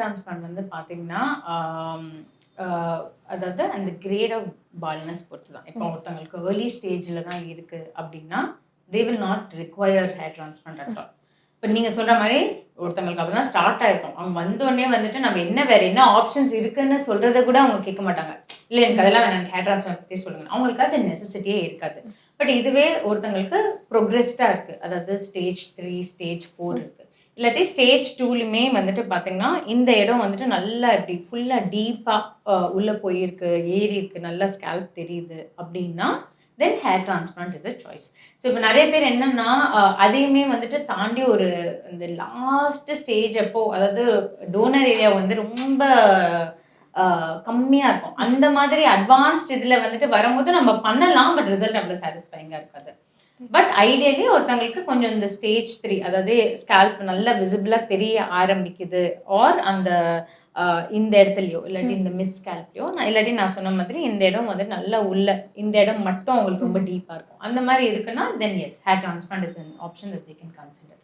Transplant வந்து பார்த்தீங்கன்னா, அ அதாவது அந்த கிரேட் ஆஃப் பால்னஸ் பொறுத்து தான். இப்போ ஒருத்தவங்களுக்கு ஏர்லி ஸ்டேஜ்ல தான் இருக்கு அப்படின்னா, they will not require hair transplant at all. இப்போ நீங்க சொல்ற மாரி ஒருத்தவங்களுக்கு அப்பதான் ஸ்டார்ட் ஆயிருக்கும். அவங்க வந்தோனே வந்துட்டு நம்ம வேற என்ன ஆப்ஷன்ஸ் இருக்குன்னு சொல்றத கூட அவங்க கேட்க மாட்டாங்க. இல்ல எனக்கு அதெல்லாம் வேணாம். எனக்கு ஹேர் டிரான்ஸ்பிளான்ட் பத்தி சொல்லுங்க. அவங்களுக்கு அது நெசசிட்டியே இருக்காது. பட் இதுவே ஒருத்தவங்களுக்கு ப்ரோக்ரெஸ்டா இருக்கு. அதாவது ஸ்டேஜ் 3, ஸ்டேஜ் 4 இருக்கு. இல்லாட்டி ஸ்டேஜ் 2லுமே வந்துட்டு பார்த்தீங்கன்னா, இந்த இடம் வந்துட்டு நல்லா இப்படி ஃபுல்லா டீப்பா உள்ள போயிருக்கு, ஏறி இருக்கு, நல்லா ஸ்கேல்ப் தெரியுது அப்படின்னா, தென் hair transplant is a choice. So இப்போ நெறைய பேர் என்னன்னா, அதையுமே வந்துட்டு தாண்டி ஒரு இந்த லாஸ்ட் ஸ்டேஜ் அப்போ, அதாவது டோனர் ஏரியா வந்து ரொம்ப கம்மியா இருக்கும். அந்த மாதிரி அட்வான்ஸ்ட் இதுல வந்துட்டு வரும்போது நம்ம பண்ணலாம். பட் ரிசல்ட் அவ்வளோ சாட்டிஸ்ஃபையிங்கா இருக்காது. பட் ஐடியலி ஒருத்தவங்களுக்கு கொஞ்சம் இந்த ஸ்டேஜ் 3 அதாவது ஸ்கேல்ப் நல்லா விசிபிளா தெரிய ஆரம்பிக்குது. ஆர் அந்த இந்த இடத்துலயோ இல்லாட்டி இந்த மிட் ஸ்கேல்ப்லயோ இல்லாட்டி நான் சொன்ன மாதிரி இந்த இடம் வந்து நல்லா உள்ள இந்த இடம் மட்டும் அவங்களுக்கு ரொம்ப டீப்பா இருக்கும். அந்த மாதிரி இருக்குன்னா then yes hair transplant is an option that they can consider.